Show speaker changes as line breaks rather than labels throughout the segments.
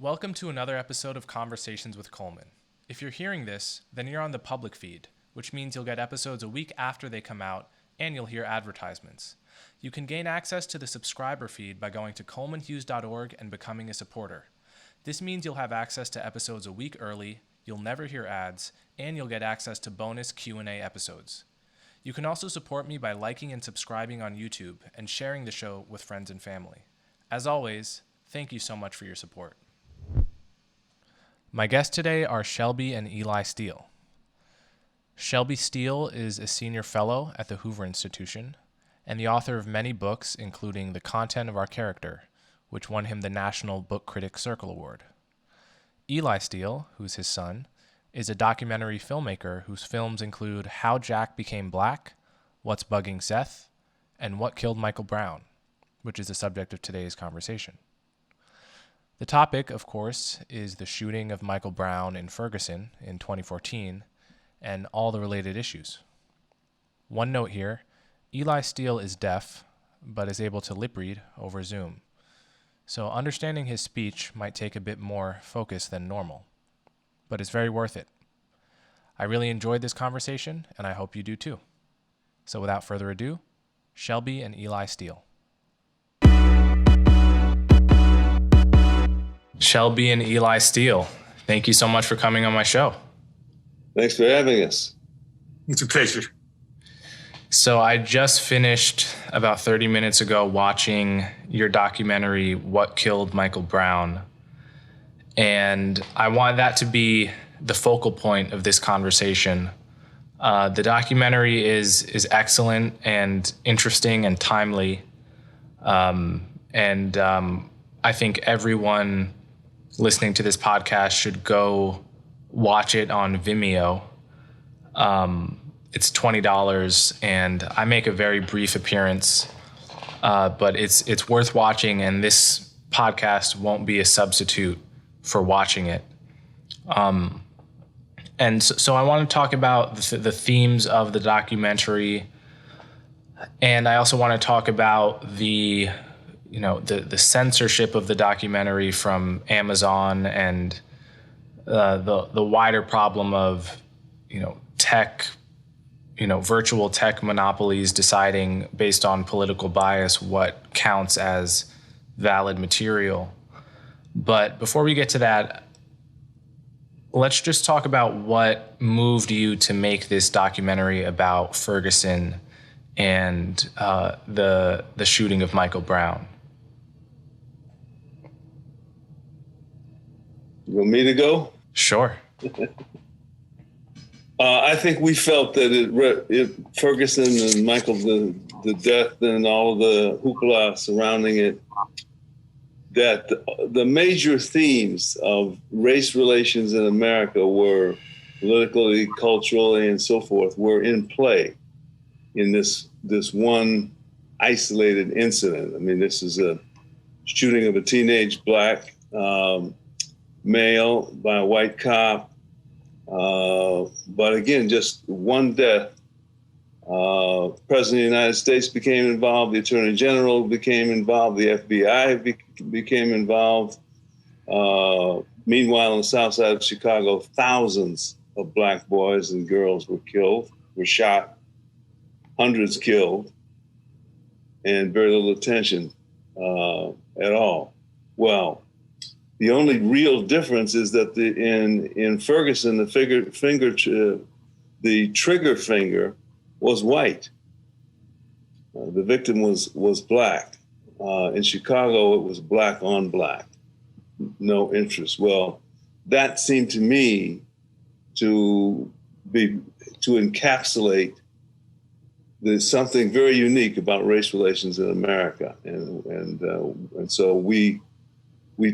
Welcome to another episode of Conversations with Coleman. If you're hearing this, then you're on the public feed, which means you'll get episodes a week after they come out, and you'll hear advertisements. You can gain access to the subscriber feed by going to colemanhughes.org and becoming a supporter. This means you'll have access to episodes a week early, you'll never hear ads, and you'll get access to bonus Q&A episodes. You can also support me by liking and subscribing on YouTube and sharing the show with friends and family. As always, thank you so much for your support. My guests today are Shelby and Eli Steele. Shelby Steele is a senior fellow at the Hoover Institution and the author of many books, including The Content of Our Character, which won him the National Book Critics Circle Award. Eli Steele, who's his son, is a documentary filmmaker whose films include How Jack Became Black, What's Bugging Seth, and What Killed Michael Brown, which is the subject of today's conversation. The topic, of course, is the shooting of Michael Brown in Ferguson in 2014 and all the related issues. One note here, Eli Steele is deaf, but is able to lip read over Zoom. So understanding his speech might take a bit more focus than normal, but it's very worth it. I really enjoyed this conversation, and I hope you do too. So without further ado, Shelby and Eli Steele. Shelby and Eli Steele, thank you so much for coming on my show.
Thanks for having us.
It's a pleasure.
So I just finished about 30 minutes ago watching your documentary, What Killed Michael Brown. And I want that to be the focal point of this conversation. The documentary is excellent and interesting and timely. I think everyone listening to this podcast should go watch it on Vimeo. It's $20, and I make a very brief appearance, but it's worth watching, and this podcast won't be a substitute for watching it. So I want to talk about the themes of the documentary, and I also want to talk about the censorship of the documentary from Amazon and the wider problem of tech, virtual tech monopolies deciding based on political bias what counts as valid material. But before we get to that, let's just talk about what moved you to make this documentary about Ferguson and the shooting of Michael Brown.
You want me to go?
Sure.
I think we felt that Ferguson and Michael, the death and all of the hoopla surrounding it, that the major themes of race relations in America were politically, culturally, and so forth, were in play in this one isolated incident. I mean, this is a shooting of a teenage black male by a white cop. But again, just one death. President of the United States became involved. The Attorney General became involved. The FBI became involved. Meanwhile, on the south side of Chicago, thousands of black boys and girls were shot, hundreds killed, and very little attention at all. Well, the only real difference is that in Ferguson, the trigger finger was white. The victim was black. In Chicago, it was black on black, no interest. Well, that seemed to me to encapsulate there's something very unique about race relations in America, and so we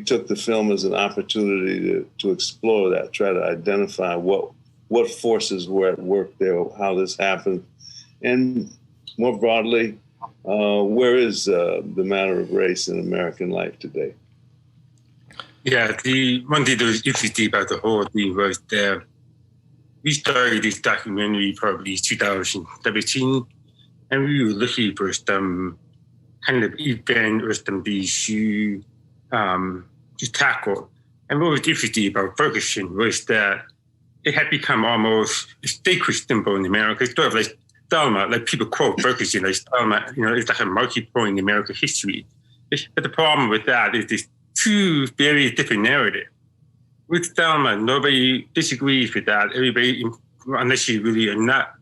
took the film as an opportunity to explore that, try to identify what forces were at work there, how this happened, and more broadly, where is the matter of race in American life today?
Yeah, the one thing that was interesting about the whole thing was that we started this documentary probably 2017, and we were looking for some kind of event or some issue to tackle. And what was interesting about Ferguson was that it had become almost a sacred symbol in America. It's sort of like Selma, like people quote Ferguson, like Selma, it's like a marquee point in American history. But the problem with that is these two very different narratives. With Selma, nobody disagrees with that. Everybody, unless you really are not,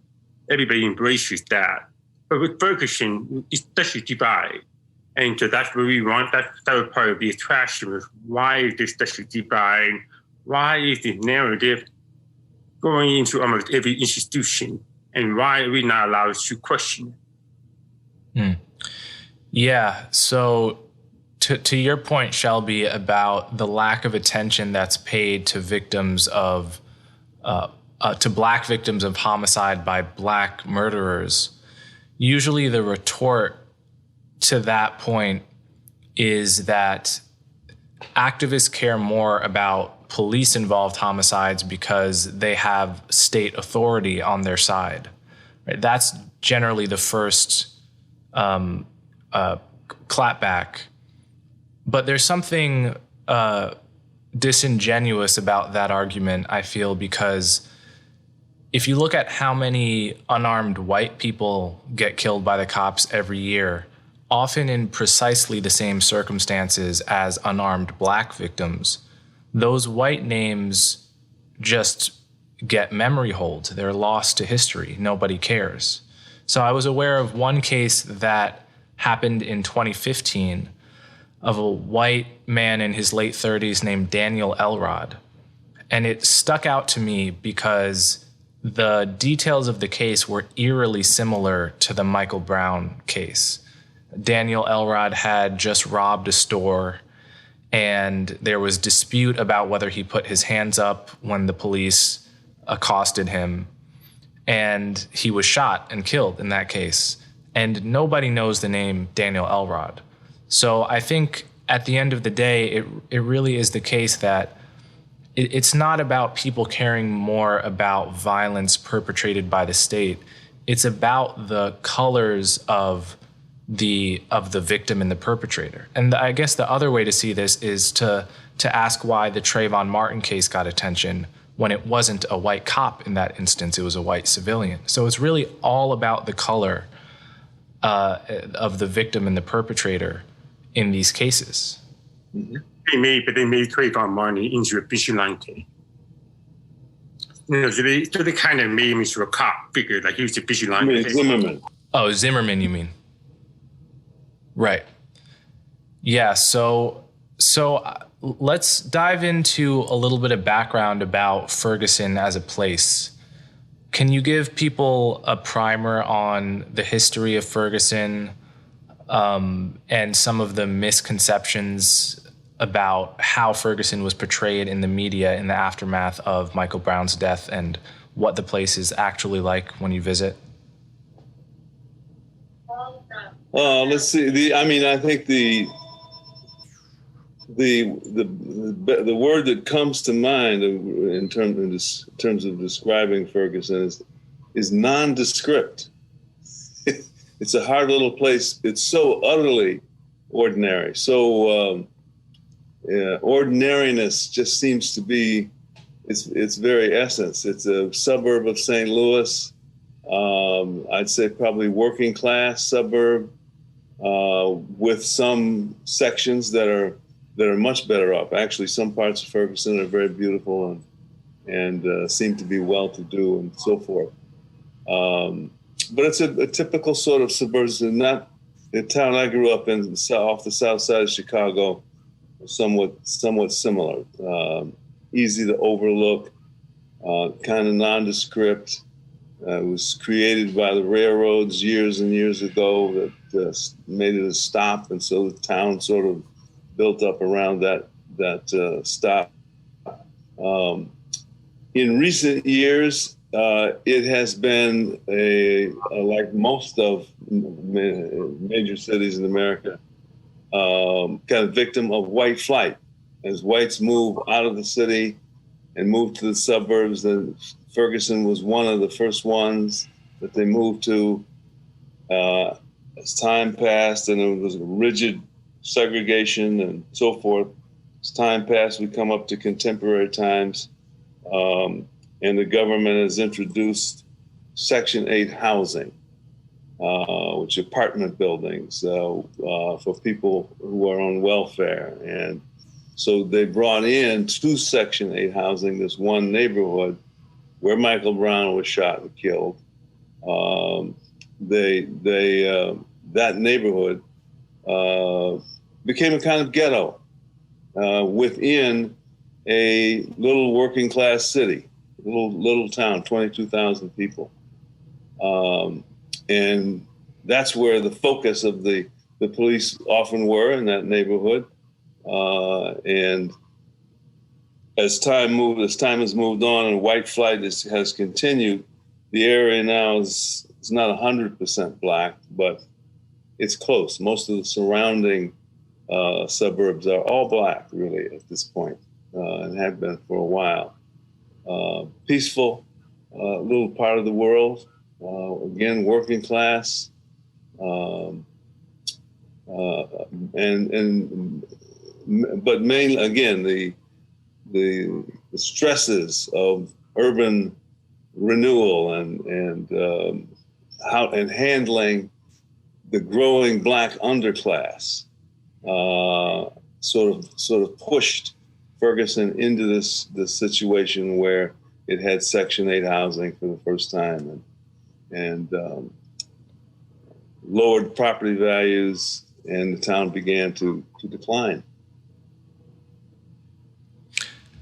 everybody embraces that. But with Ferguson, it's such a divide. And so that's what we want. That was part of the attraction of why is this such a divide? Why is the narrative going into almost every institution? And why are we not allowed to question it?
Yeah. So to your point, Shelby, about the lack of attention that's paid to victims of to Black victims of homicide by Black murderers, usually the retort to that point is that activists care more about police-involved homicides because they have state authority on their side. Right? That's generally the first clapback. But there's something disingenuous about that argument, I feel, because if you look at how many unarmed white people get killed by the cops every year, often in precisely the same circumstances as unarmed Black victims, those white names just get memory hold. They're lost to history. Nobody cares. So I was aware of one case that happened in 2015 of a white man in his late 30s named Daniel Elrod. And it stuck out to me because the details of the case were eerily similar to the Michael Brown case. Daniel Elrod had just robbed a store, and there was dispute about whether he put his hands up when the police accosted him, and he was shot and killed in that case. And nobody knows the name Daniel Elrod. So I think at the end of the day, it really is the case that it's not about people caring more about violence perpetrated by the state. It's about the colors of the victim and the perpetrator. And I guess the other way to see this is to ask why the Trayvon Martin case got attention when it wasn't a white cop in that instance, it was a white civilian. So it's really all about the color of the victim and the perpetrator in these cases.
Mm-hmm. They made Trayvon Martin into a vigilante. So they kind of made him into a cop figure, like he was a vigilante.
Zimmerman.
Oh, Zimmerman, you mean? Right. Yeah. So let's dive into a little bit of background about Ferguson as a place. Can you give people a primer on the history of Ferguson and some of the misconceptions about how Ferguson was portrayed in the media in the aftermath of Michael Brown's death and what the place is actually like when you visit?
Let's see. I think the word that comes to mind in terms of describing Ferguson is nondescript. It's a hard little place. It's so utterly ordinary. So ordinariness just seems to be its very essence. It's a suburb of St. Louis. I'd say probably working class suburb with some sections that are much better off. Actually, some parts of Ferguson are very beautiful and seem to be well-to-do and so forth. But it's a typical sort of suburban, not the town I grew up in, off the south side of Chicago, somewhat similar. Easy to overlook, kind of nondescript. It was created by the railroads years and years ago that made it a stop, and so the town sort of built up around that stop. In recent years, it has been like most of major cities in America, kind of victim of white flight. As whites move out of the city and move to the suburbs, and Ferguson was one of the first ones that they moved to. As time passed and there was rigid segregation and so forth, As time passed, we come up to contemporary times, and the government has introduced Section 8 housing, which are apartment buildings for people who are on welfare. And so they brought in to Section 8 housing this one neighborhood where Michael Brown was shot and killed. That neighborhood became a kind of ghetto within a little working class city, little town, 22,000 people. And that's where the focus of the police often were, in that neighborhood. And as time has moved on and white flight has continued, the area now is not 100% black, but it's close. Most of the surrounding suburbs are all black, really, at this point, and have been for a while. Peaceful little part of the world, again, working class, but mainly, again, the stresses of urban renewal and handling the growing black underclass sort of pushed Ferguson into this situation where it had Section 8 housing for the first time and lowered property values, and the town began to decline.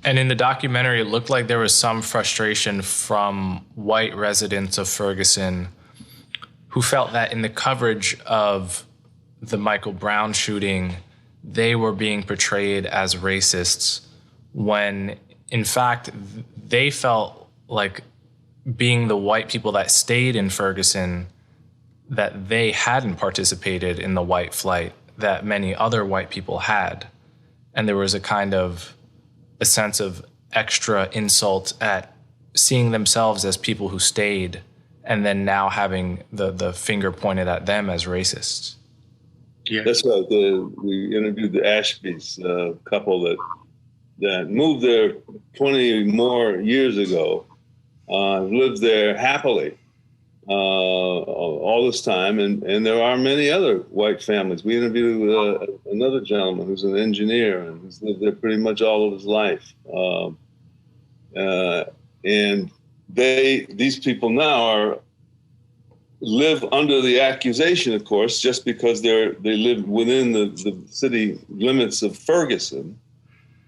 And in the documentary, it looked like there was some frustration from white residents of Ferguson who felt that in the coverage of the Michael Brown shooting, they were being portrayed as racists, when in fact they felt like, being the white people that stayed in Ferguson, that they hadn't participated in the white flight that many other white people had. And there was a sense of extra insult at seeing themselves as people who stayed, and then now having the finger pointed at them as racists.
Yeah, that's right. We interviewed the Ashbys, a couple that moved there 20 more years ago, lived there happily all this time, and there are many other white families. We interviewed another gentleman who's an engineer and who's lived there pretty much all of his life. And these people now live under the accusation, of course, just because they live within the city limits of Ferguson,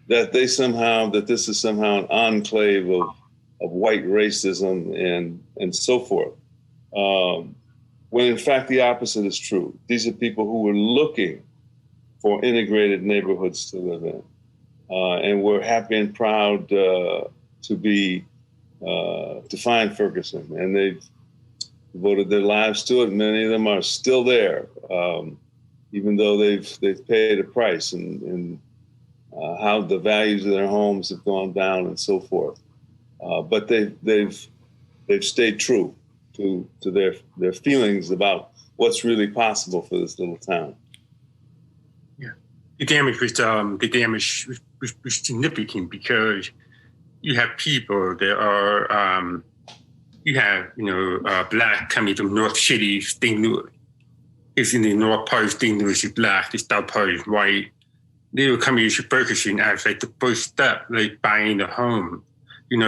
that this is somehow an enclave of white racism and so forth. When in fact the opposite is true. These are people who were looking for integrated neighborhoods to live in, and we're happy and proud to find Ferguson, and they've devoted their lives to it. Many of them are still there, even though they've paid a price, and how the values of their homes have gone down and so forth. But they've stayed true to their feelings about what's really possible for this little town.
Yeah, the damage was significant, because you have people that are black coming from North City, St. Louis. It's in the north part of St. Louis is black, the south part is white. They were coming to Ferguson as like the first step, like buying a home,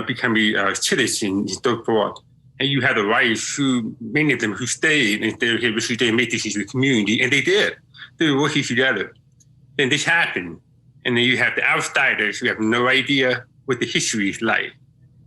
becoming a citizen and so forth. And you had the whites many of them who stayed, and they made this into a community, and they did. They were working together. Then this happened. And then you have the outsiders who have no idea what the history is like.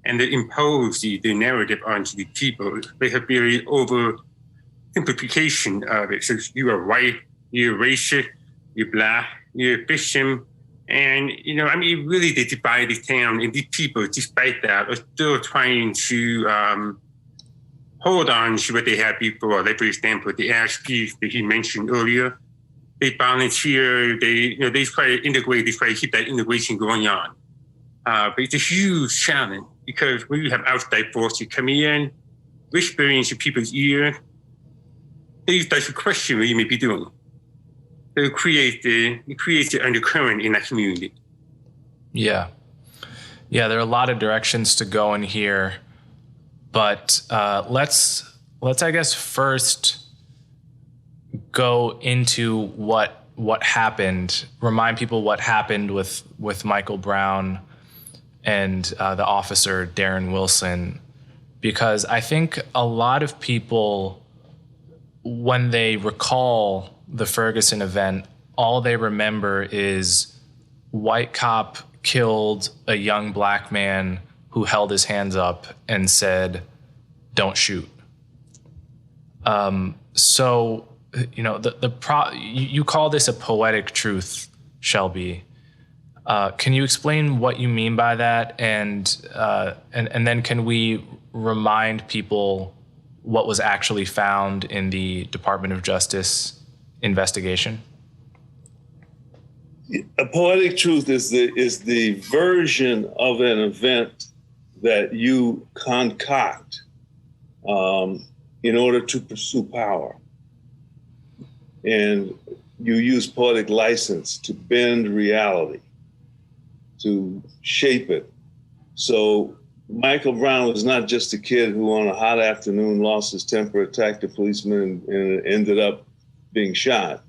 And they impose the narrative onto the people. They have very oversimplification of it. So you are white, you're racist, you're black, you're a Christian. And, really they divide the town, and these people, despite that, are still trying to hold on to what they had before. Like, for example, the Ashbys that he mentioned earlier, they volunteer, they try to integrate, they try to keep that integration going on. But it's a huge challenge, because when you have outside forces coming in, whispering into people's ear, they start to question what you may be doing. So it creates the undercurrent in that community.
Yeah. Yeah, there are a lot of directions to go in here, but let's I guess first go into what happened. Remind people what happened with Michael Brown and the officer Darren Wilson, because I think a lot of people, when they recall the Ferguson event, all they remember is white cop killed a young black man who held his hands up and said, "Don't shoot." So, you know, you call this a poetic truth, Shelby. Can you explain what you mean by that, and then can we remind people what was actually found in the Department of Justice investigation?
A poetic truth is the version of an event that you concoct in order to pursue power. And you use poetic license to bend reality, to shape it. So Michael Brown was not just a kid who on a hot afternoon lost his temper, attacked a policeman, and ended up being shot.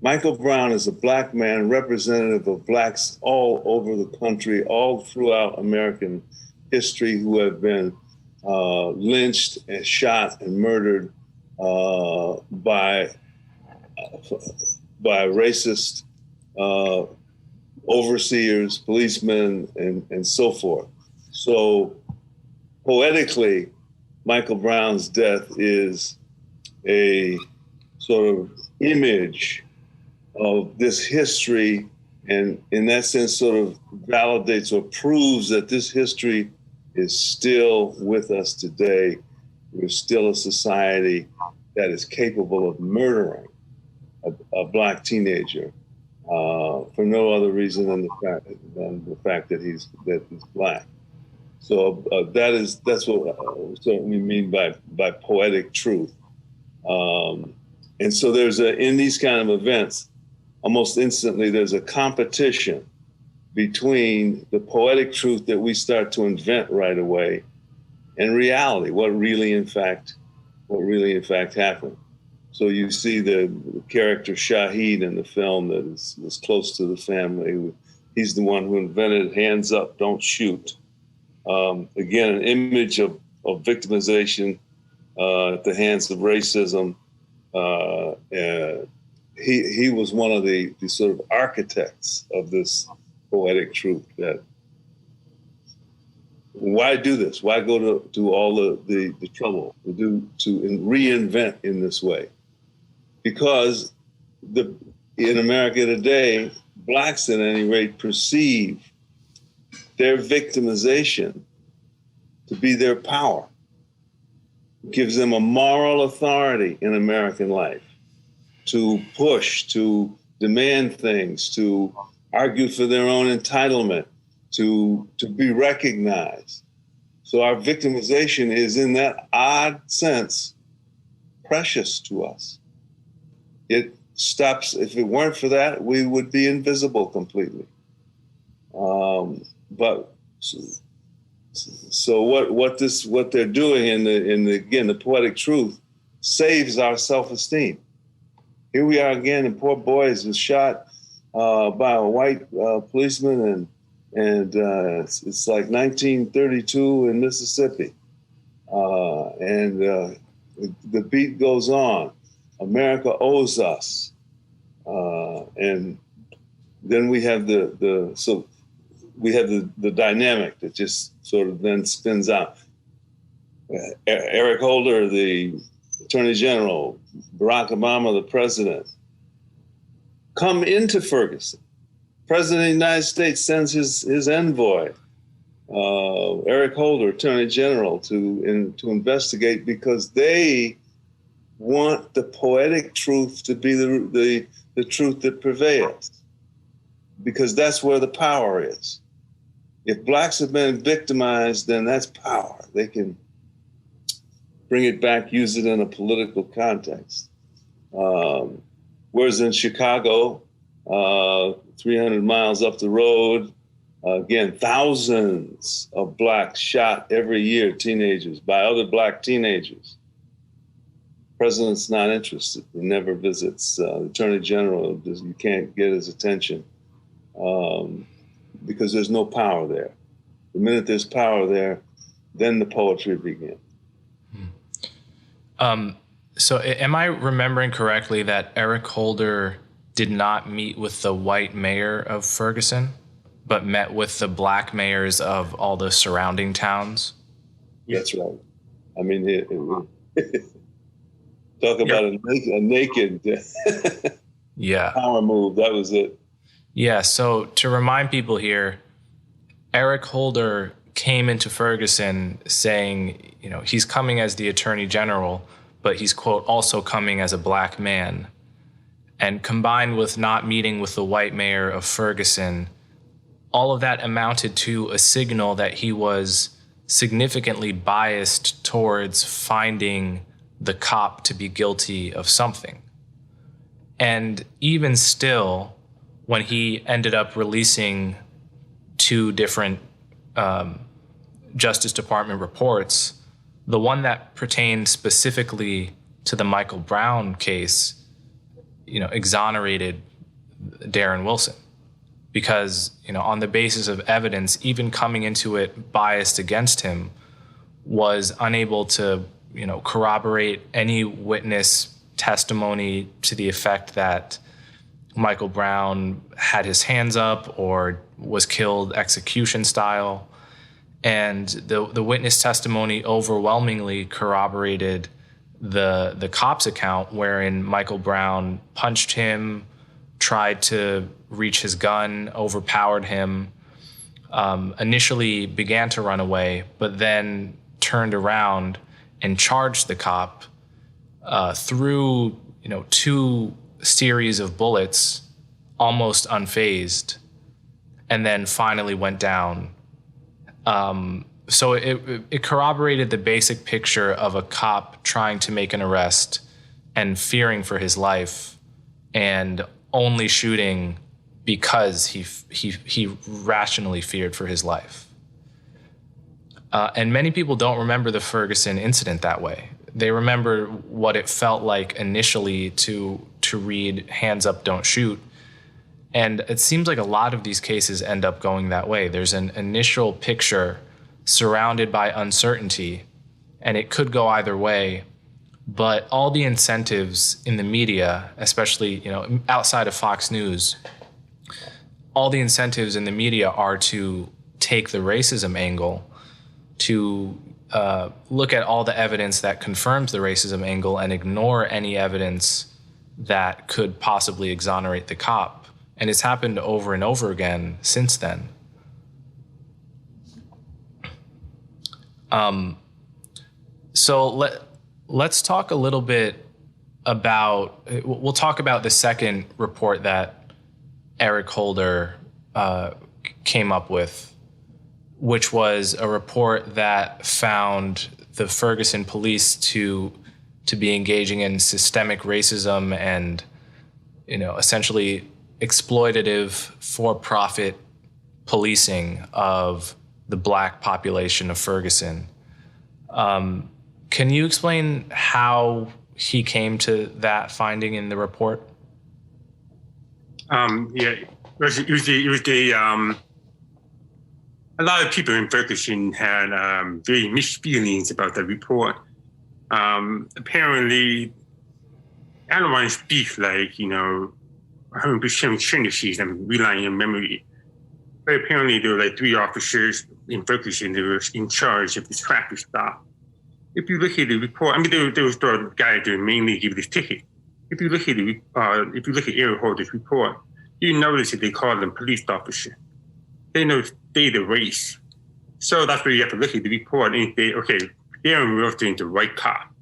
Michael Brown is a black man, representative of blacks all over the country, all throughout American history, who have been lynched and shot and murdered by racist overseers, policemen, and so forth. So poetically, Michael Brown's death is a sort of image of this history, and in that sense sort of validates or proves that this history is still with us today. We're still a society that is capable of murdering a black teenager for no other reason than the fact that he's black. So that's what we mean by poetic truth. And so there's in these kind of events, almost instantly, there's a competition between the poetic truth that we start to invent right away and reality, what really in fact happened. So you see the character Shahid in the film that is close to the family. He's the one who invented hands up, don't shoot. Again, an image of victimization at the hands of racism. He was one of the sort of architects of this poetic truth. That why do this? Why go to all the trouble to reinvent in this way? Because in America today, blacks at any rate perceive their victimization to be their power. It gives them a moral authority in American life to push, to demand things, to argue for their own entitlement, to be recognized. So our victimization is, in that odd sense, precious to us. It stops, if it weren't for that, we would be invisible completely. But so what they're doing in the poetic truth saves our self-esteem. Here we are again, and poor boys was shot by a white policeman, and it's like 1932 in Mississippi, and the beat goes on. America owes us, and then we have the dynamic that just sort of then spins out. Eric Holder, the Attorney General, Barack Obama, the president, come into Ferguson. President of the United States sends his envoy, Eric Holder, Attorney General, to investigate, because they want the poetic truth to be the truth that prevails, because that's where the power is. If blacks have been victimized, then that's power. They can bring it back, use it in a political context. Whereas in Chicago, 300 miles up the road. Again, thousands of blacks shot every year, teenagers, by other black teenagers. President's not interested. He never visits. The Attorney General, you can't get his attention because there's no power there. The minute there's power there, then the poetry begins.
So am I remembering correctly that Eric Holder did not meet with the white mayor of Ferguson, but met with the black mayors of all the surrounding towns?
That's right. I mean, talk about a naked power move. That was it.
Yeah, so to remind people here, Eric Holder came into Ferguson saying, he's coming as the Attorney General, but he's, quote, also coming as a black man. And combined with not meeting with the white mayor of Ferguson, all of that amounted to a signal that he was significantly biased towards finding the cop to be guilty of something. And even still, when he ended up releasing 2 different Justice Department reports, the one that pertained specifically to the Michael Brown case, exonerated Darren Wilson because, on the basis of evidence, even coming into it biased against him, was unable to, corroborate any witness testimony to the effect that Michael Brown had his hands up or was killed execution style. And the witness testimony overwhelmingly corroborated the cop's account, wherein Michael Brown punched him, tried to reach his gun, overpowered him, initially began to run away, but then turned around and charged the cop through 2 series of bullets, almost unfazed, and then finally went down. So it corroborated the basic picture of a cop trying to make an arrest and fearing for his life, and only shooting because he rationally feared for his life. And many people don't remember the Ferguson incident that way. They remember what it felt like initially to read "hands up, don't shoot." And it seems like a lot of these cases end up going that way. There's an initial picture surrounded by uncertainty, and it could go either way. But all the incentives in the media, especially outside of Fox News, all the incentives in the media are to take the racism angle, to look at all the evidence that confirms the racism angle and ignore any evidence that could possibly exonerate the cop. And it's happened over and over again since then. So let's talk a little bit about, we'll talk about the second report that Eric Holder came up with, which was a report that found the Ferguson police to be engaging in systemic racism and, essentially exploitative for-profit policing of the black population of Ferguson. Can you explain how he came to that finding in the report?
It was a lot of people in Ferguson had very mixed feelings about the report. Apparently, I don't want to speak 100% I'm relying on memory. But apparently there were 3 officers in Ferguson that were in charge of this traffic stop. If you look at the report, there was the guy that mainly gave this ticket. If you look at Eric Holder's report, you notice that they call them police officers. They know the race. So that's where you have to look at the report and say, okay, they're referring to white cop.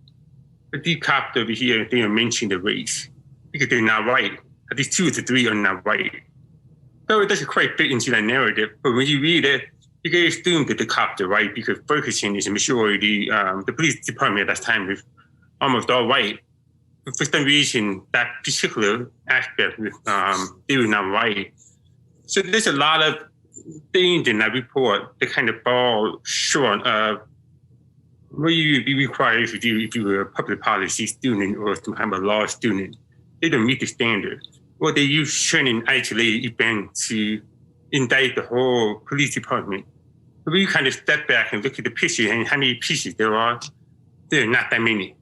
But these cops over here, they don't mention the race because they're not white. At least 2 to 3 are not white. So it doesn't quite fit into that narrative. But when you read it, you can assume that the cops are white because Ferguson is a majority. The police department at that time was almost all white. for some reason, that particular aspect they were not right. So there's a lot of things in that report that kind of fall short of what you would be required to do if you were a public policy student or some kind of law student. They don't meet the standard. Or they use certain isolated events to indict the whole police department. But when you kind of step back and look at the picture and how many pieces there are not that many.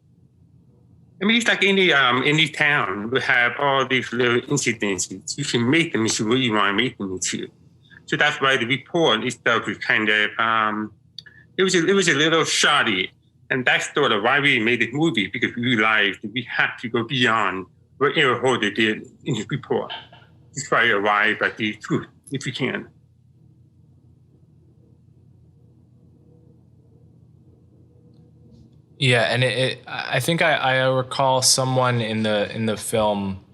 I mean, it's like any town will have all these little incidences. You can make them into what you want to make them into. So that's why the report itself was kind of, it was a little shoddy. And that's sort of why we made this movie, because we realized that we had to go beyond what Elrod did in his report to try to arrive at the truth, if we can.
Yeah, and I think I recall someone in the film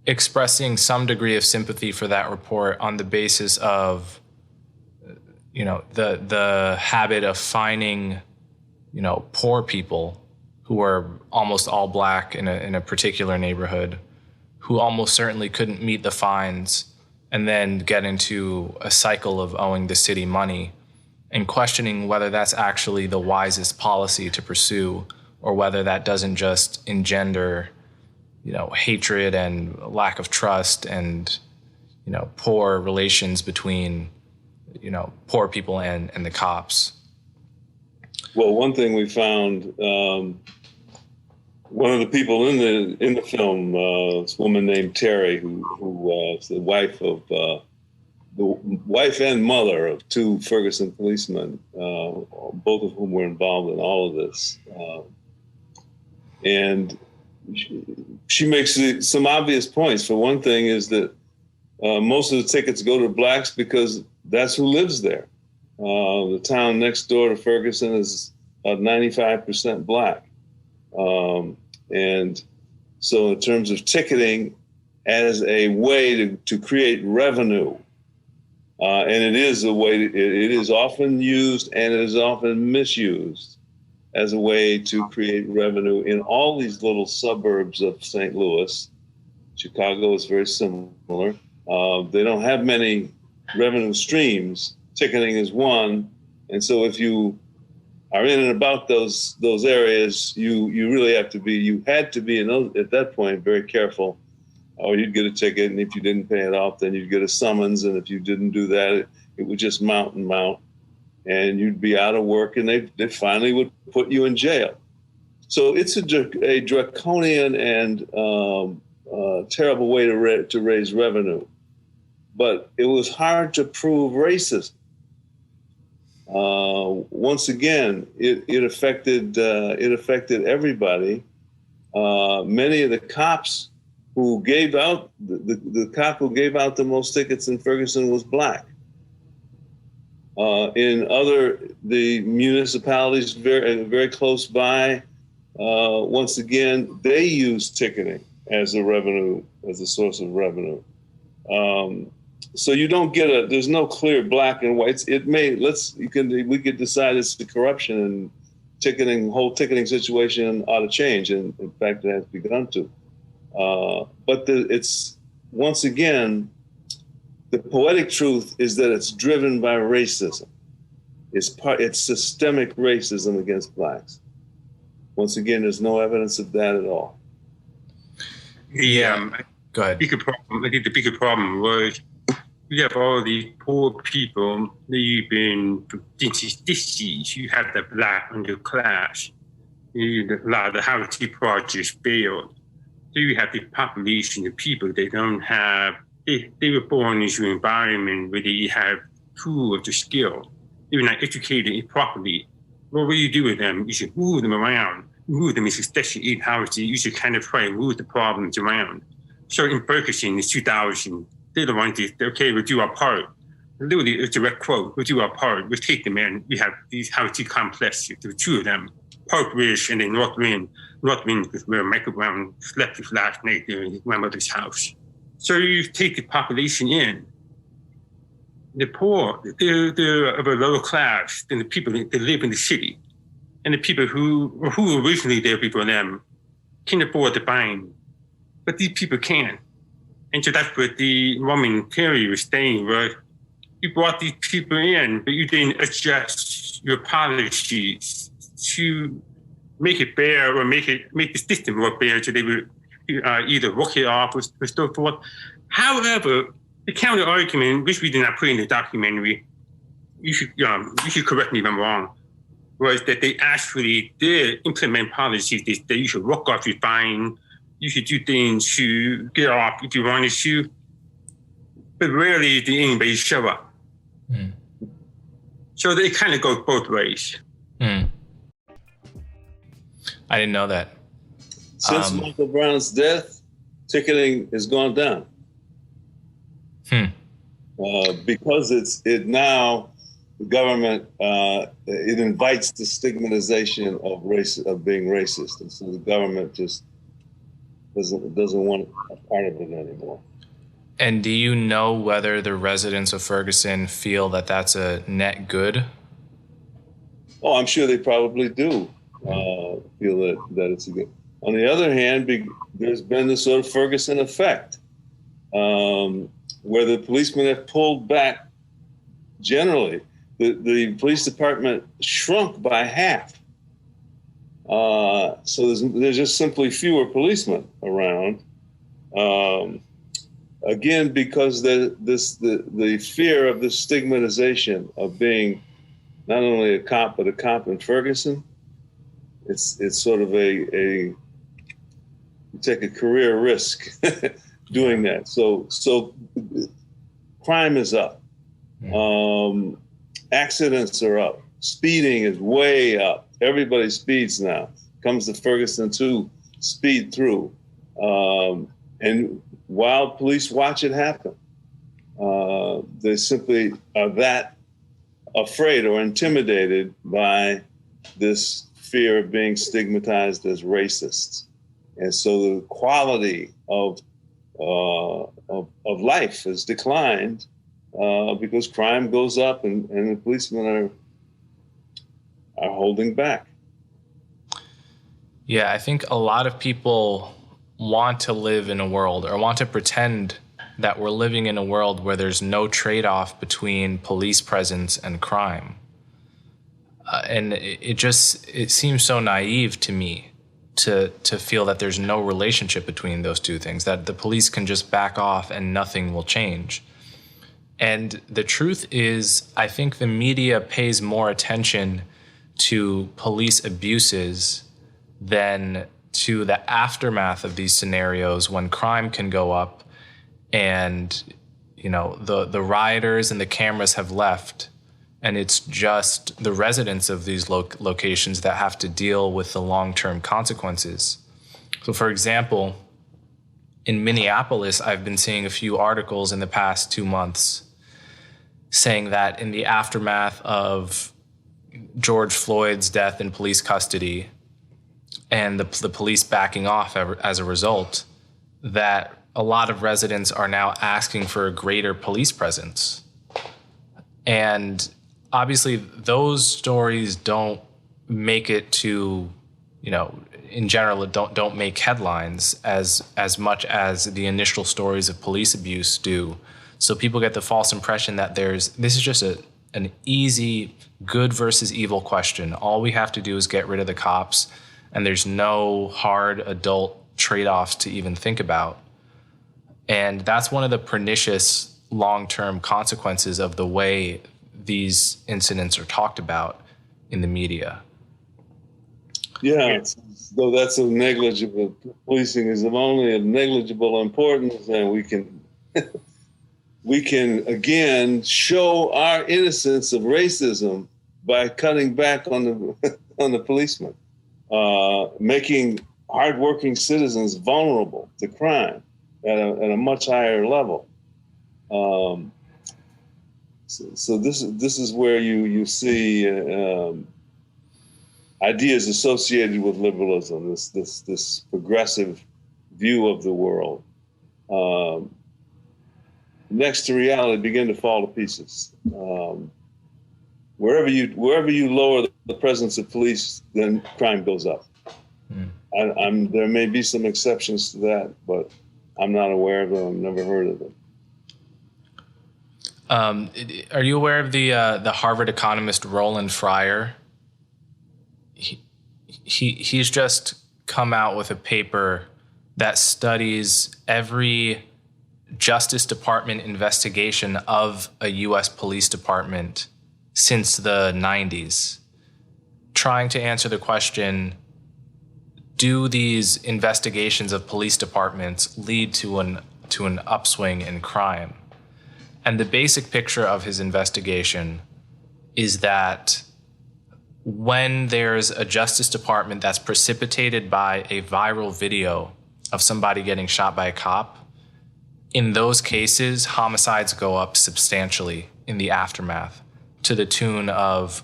expressing some degree of sympathy for that report on the basis of, you know, the habit of finding, you know, poor people who are almost all black in a particular neighborhood, who almost certainly couldn't meet the fines, and then get into a cycle of owing the city money, and questioning whether that's actually the wisest policy to pursue, or whether that doesn't just engender, you know, hatred and lack of trust and, you know, poor relations between, you know, poor people and the cops.
Well, one thing we found, one of the people in the film, this woman named Terry, who was the wife and mother of two Ferguson policemen, both of whom were involved in all of this. And she makes some obvious points. For one thing is that most of the tickets go to blacks because that's who lives there. The town next door to Ferguson is 95% black. And so in terms of ticketing as a way to create revenue, and it is a way, it is often used and it is often misused as a way to create revenue in all these little suburbs of St. Louis. Chicago is very similar. They don't have many revenue streams. Ticketing is one. And so if you are in and about those areas, you really have to be, you had to be at that point very careful, or you'd get a ticket, and if you didn't pay it off, then you'd get a summons, and if you didn't do that, it would just mount and mount, and you'd be out of work, and they finally would put you in jail. So it's a draconian and terrible way to raise revenue, but it was hard to prove racism. Once again, it affected everybody. Many of the cops who gave out the cop who gave out the most tickets in Ferguson was black. In the municipalities very close by, once again, they use ticketing as a source of revenue. So you don't get there's no clear black and white. We could decide it's the corruption and whole ticketing situation ought to change. And in fact, it has begun to. But it's, once again, the poetic truth is that it's driven by racism. It's systemic racism against blacks. Once again, there's no evidence of that at all.
Yeah.
Go ahead.
I think the bigger problem was we have all these poor people that you've been disease. You have the black underclass. A lot of the housing projects failed. So you have the population of people they don't have. They were born into an environment where they have tools of the skill. They were not educated properly. Well, what do you do with them? You should move them around. Move them into Section 8 housing. You should kind of try and move the problems around. So in Ferguson in 2000, they're the ones that, okay, we'll do our part. Literally, a direct quote, we'll do our part. We'll take them in. We have these housing complexes, the two of them, Park Ridge and then North Wind. North Wind is where Michael Brown slept his last night there in his grandmother's house. So you take the population in. The poor, they're of a lower class than the people that live in the city. And the people who were originally there before them, can afford the fine, but these people can't. And so that's what the Roman theory was saying, was you brought these people in, but you didn't adjust your policies to make it fair or make the system more fair, so they would either work it off or so forth. However, the counter argument, which we did not put in the documentary, you should correct me if I'm wrong, was that they actually did implement policies that you should work off your fine, you should do things to get off if you wanted to, but rarely did anybody show up. Mm. So they kind of go both ways.
Mm. I didn't know that.
Since Michael Brown's death, ticketing has gone down. Because it now, the government, it invites the stigmatization of being racist. And so the government just doesn't want a part of it anymore.
And do you know whether the residents of Ferguson feel that that's a net good?
Oh, I'm sure they probably do feel that it's a good. On the other hand, there's been this sort of Ferguson effect, where the policemen have pulled back. Generally, the police department shrunk by half. So there's just simply fewer policemen around. Again, because the fear of the stigmatization of being not only a cop but a cop in Ferguson, it's sort of you take a career risk doing that. So crime is up, accidents are up, speeding is way up. Everybody speeds now. Comes to Ferguson to speed through, and while police watch it happen, they simply are that afraid or intimidated by this fear of being stigmatized as racists. And so the quality of life has declined because crime goes up and the policemen are holding back.
Yeah, I think a lot of people want to live in a world or want to pretend that we're living in a world where there's no trade-off between police presence and crime. And it seems so naive to me to feel that there's no relationship between those two things, that the police can just back off and nothing will change. And the truth is, I think the media pays more attention to police abuses than to the aftermath of these scenarios when crime can go up and, you know, the rioters and the cameras have left, and it's just the residents of these locations that have to deal with the long-term consequences. So, for example, in Minneapolis, I've been seeing a few articles in the past 2 months saying that in the aftermath of George Floyd's death in police custody and the police backing off as a result, that a lot of residents are now asking for a greater police presence. And obviously those stories don't make it to, you know, in general, don't make headlines as much as the initial stories of police abuse do. So people get the false impression that this is just an easy good versus evil question. All we have to do is get rid of the cops, and there's no hard adult trade-offs to even think about. And that's one of the pernicious long-term consequences of the way these incidents are talked about in the media.
Yeah, though that's a negligible, policing is of only a negligible importance, and we can again show our innocence of racism by cutting back on the policemen, making hardworking citizens vulnerable to crime at a much higher level. So this is where you see ideas associated with liberalism, this progressive view of the world, next to reality, begin to fall to pieces. Wherever you lower the presence of police, then crime goes up. There may be some exceptions to that, but I'm not aware of them. I've never heard of them.
Are you aware of the Harvard economist Roland Fryer? He's just come out with a paper that studies every Justice Department investigation of a U.S. police department since the 90s, trying to answer the question, do these investigations of police departments lead to an upswing in crime? And the basic picture of his investigation is that when there's a Justice Department that's precipitated by a viral video of somebody getting shot by a cop, in those cases, homicides go up substantially in the aftermath to the tune of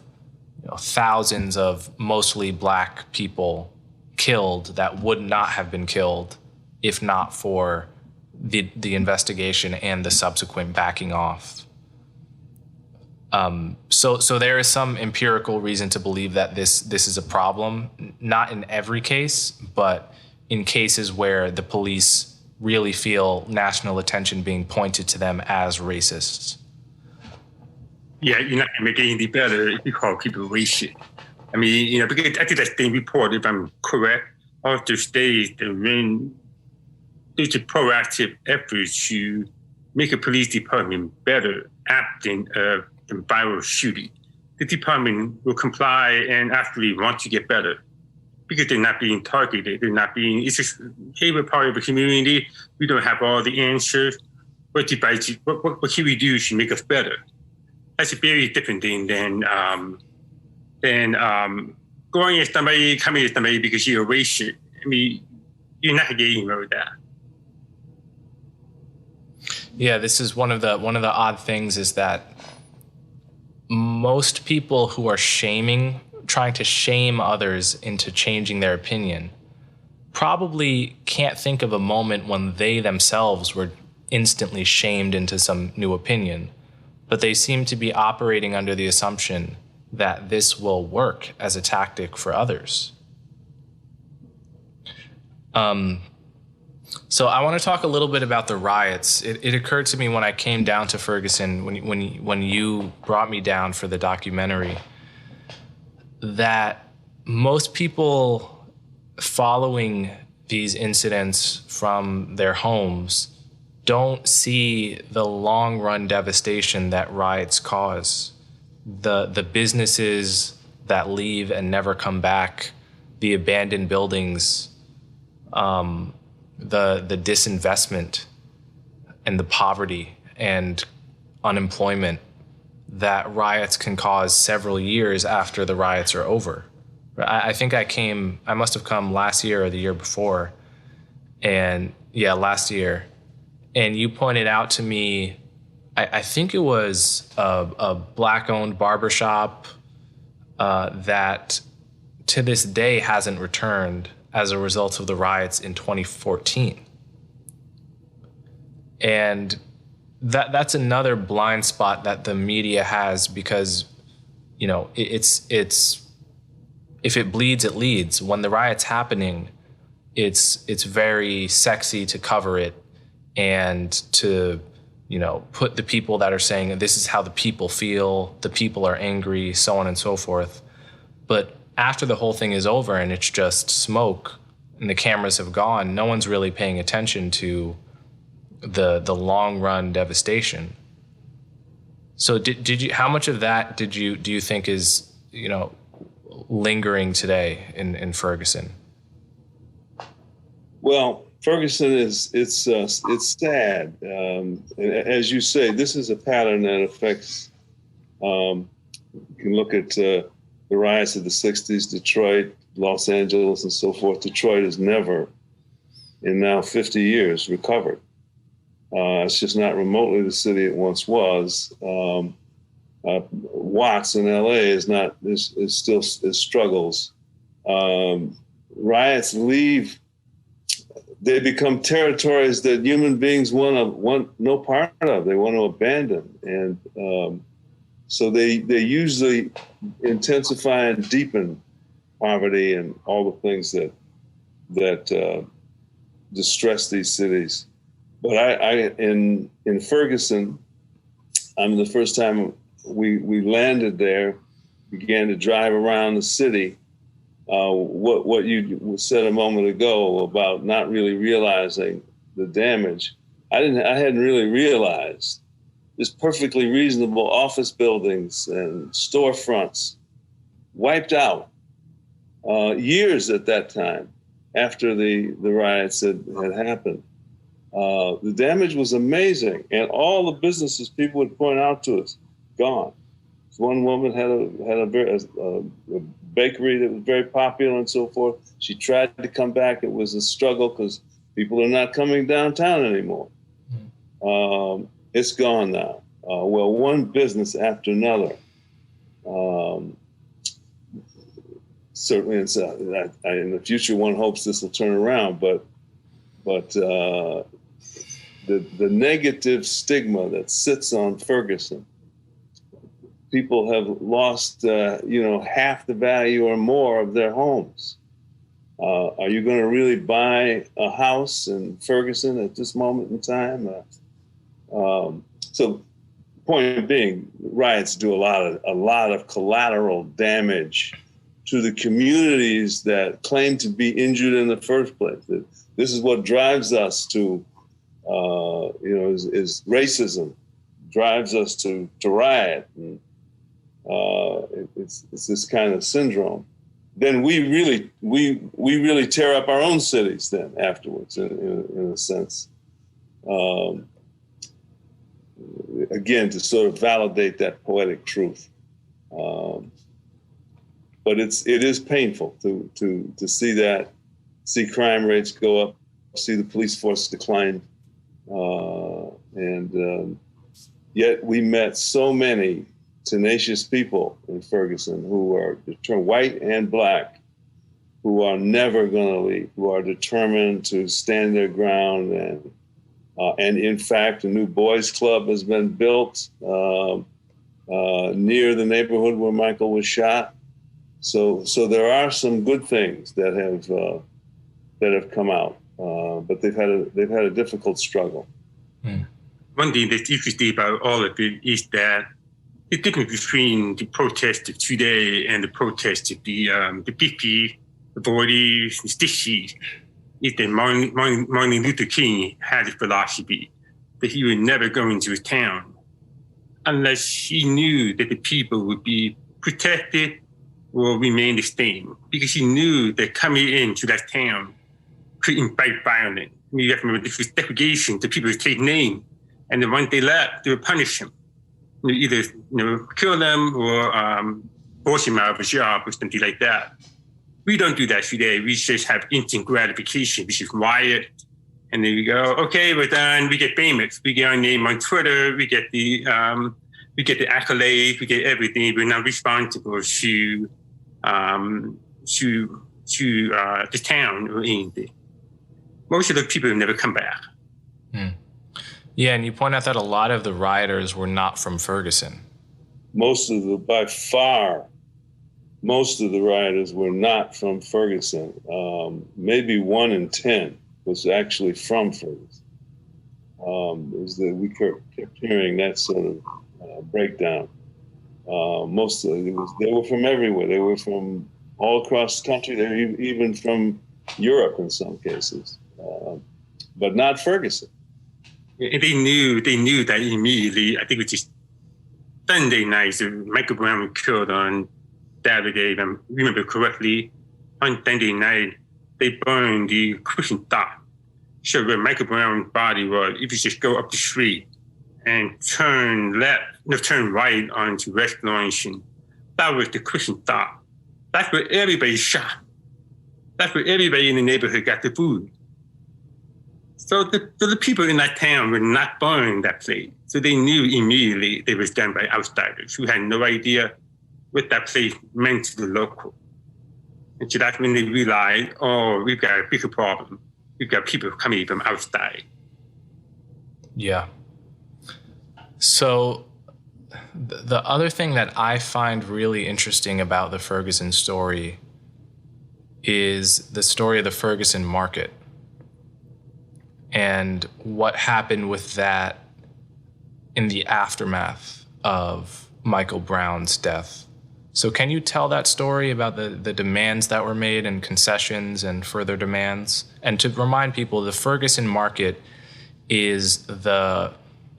thousands of mostly black people killed that would not have been killed if not for the investigation and the subsequent backing off. So there is some empirical reason to believe that this is a problem, not in every case, but in cases where the police really feel national attention being pointed to them as racists.
Yeah, you're not going to make it any better if you call people racist. I mean, because I think that same report, if I'm correct, also states that when there's a proactive effort to make a police department better after a viral shooting, the department will comply and actually want to get better because they're not being targeted. It's just, hey, we're part of the community. We don't have all the answers. What can we do to make us better? That's a very different thing than going at somebody, coming at somebody because you're a racist. I mean, you're not getting rid of that.
Yeah, this is one of the odd things is that most people who are trying to shame others into changing their opinion, probably can't think of a moment when they themselves were instantly shamed into some new opinion, but they seem to be operating under the assumption that this will work as a tactic for others. So I want to talk a little bit about the riots. It occurred to me when I came down to Ferguson, when you brought me down for the documentary, that most people following these incidents from their homes don't see the long-run devastation that riots cause. The businesses that leave and never come back, the abandoned buildings, the disinvestment and the poverty and unemployment that riots can cause several years after the riots are over. I think I must have come last year or the year before, and last year, and you pointed out to me, I think it was a black-owned barbershop that to this day hasn't returned as a result of the riots in 2014. And that's another blind spot that the media has because, it's if it bleeds, it leads. When the riot's happening, it's very sexy to cover it and to, put the people that are saying this is how the people feel, the people are angry, so on and so forth. But after the whole thing is over and it's just smoke and the cameras have gone, no one's really paying attention to the long run devastation. So did you? How much of that do you think is lingering today in Ferguson? Well,
Ferguson it's sad. As you say, this is a pattern that affects. You can look at the riots of the '60s, Detroit, Los Angeles, and so forth. Detroit has never, in now 50 years, recovered. It's just not remotely the city it once was. Watts in LA is still struggles. Riots leave. They become territories that human beings want no part of. They want to abandon, and so they usually intensify and deepen poverty and all the things that that distress these cities. But in Ferguson, the first time we landed there, began to drive around the city. What you said a moment ago about not really realizing the damage, I hadn't really realized. There's perfectly reasonable office buildings and storefronts wiped out years at that time after the riots had happened. The damage was amazing, and all the businesses people would point out to us, gone. One woman had a bakery that was very popular and so forth. She tried to come back. It was a struggle because people are not coming downtown anymore. It's gone now. Well, one business after another. Certainly, in the future, one hopes this will turn around. But the negative stigma that sits on Ferguson. People have lost, half the value or more of their homes. Are you going to really buy a house in Ferguson at this moment in time? So, point being, riots do a lot of collateral damage to the communities that claim to be injured in the first place. This is what drives us to, is racism, drives us to riot. And, it's this kind of syndrome. Then we really tear up our own cities then afterwards, in a sense. Again, to sort of validate that poetic truth. But it is painful to see crime rates go up, see the police force decline, and yet we met so many tenacious people in Ferguson who are white and black, who are never going to leave, who are determined to stand their ground. And in fact, a new boys club has been built near the neighborhood where Michael was shot. So there are some good things that have come out, but they've had a difficult struggle.
One thing that's interesting about all of it is that the difference between the protest of today and the protest of the 50s, the 40s, the 60s, is that Martin Luther King had a philosophy that he would never go into a town unless he knew that the people would be protected or remain the same, because he knew that coming into that town could invite violence. I mean, you have to remember, this was segregation. The people would take name, and then once they left, they would punish him. Either kill them or force him out of a job or something like that. We don't do that today. We just have instant gratification. We just riot, and then we go, okay, we're done. We get famous. We get our name on Twitter. We get the accolades. We get everything. We're not responsible to the town or anything. Most of the people have never come back.
Yeah, and you point out that a lot of the rioters were not from Ferguson.
By far, most of the rioters were not from Ferguson. Maybe 1 in 10 was actually from Ferguson. We kept hearing that sort of breakdown. Most of they were from everywhere. They were from all across the country. They were even from Europe in some cases, but not Ferguson.
And they knew that immediately. I think it was just Sunday night. So Michael Brown was killed on Saturday, if I remember correctly. On Sunday night, they burned the Christian dot. So where Michael Brown's body was, if you just go up the street and turn right onto Restoration, that was the Christian dot. That's where everybody shot. That's where everybody in the neighborhood got the food. So the people in that town were not burned that place. So they knew immediately it was done by outsiders who had no idea what that place meant to the local. And so that's when they realized, we've got a bigger problem. We've got people coming from outside.
Yeah. So the other thing that I find really interesting about the Ferguson story is the story of the Ferguson market and what happened with that in the aftermath of Michael Brown's death. So can you tell that story about the demands that were made and concessions and further demands? And to remind people, the Ferguson market is the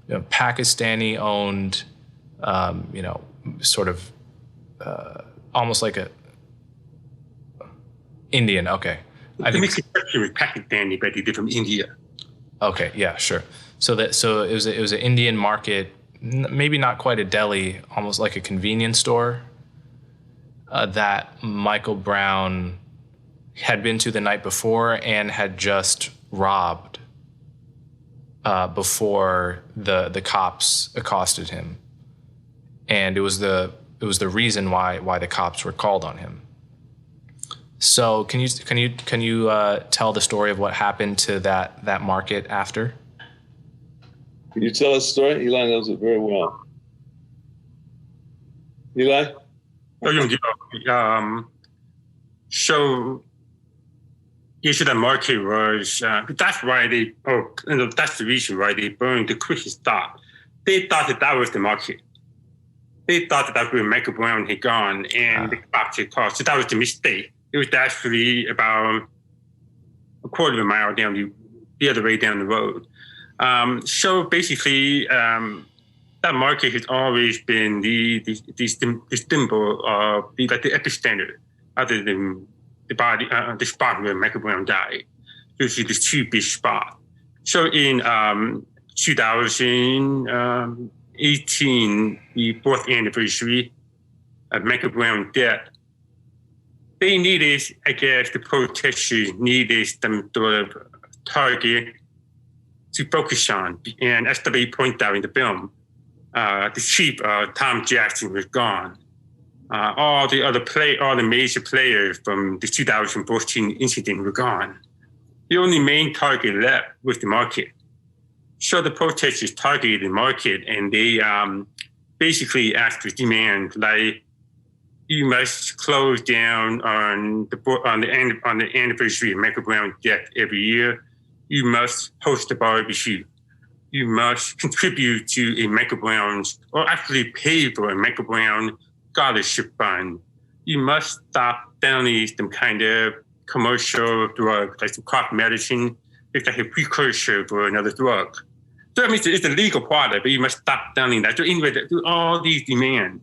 Pakistani-owned, sort of almost like a Indian. Okay,
The misconception with Pakistani, but they did from India.
Okay, yeah, sure. So it was an Indian market, maybe not quite a deli, almost like a convenience store that Michael Brown had been to the night before and had just robbed before the cops accosted him, and it was the reason why the cops were called on him. So can you tell the story of what happened to that market after?
Can you tell us a story? Eli knows it very well. Eli?
So the market was, that's the reason why they burned the Christian stock. They thought that was the market. They thought that where Michael Brown had gone and the cops had called. So that was the mistake. It was actually about a quarter of a mile down the other way down the road. So basically, that market has always been the symbol of the epicenter, other than the spot where Michael Brown died. So it's this two big spot. So in 2018, the 4th anniversary of Michael Brown's death, they needed, I guess, the protesters needed some sort of target to focus on. And as they point out in the film, the chief, Tom Jackson, was gone. All the major players from the 2014 incident were gone. The only main target left was the market. So the protesters targeted the market, and they basically asked for demands like, you must close down on the anniversary of Michael Brown's death every year. You must host a barbecue. You must contribute to a Michael Brown's, or actually pay for a Michael Brown scholarship fund. You must stop selling some kind of commercial drug, like some cough medicine. It's like a precursor for another drug. So I mean, it's a legal product, but you must stop selling that. So anyway, do all these demands.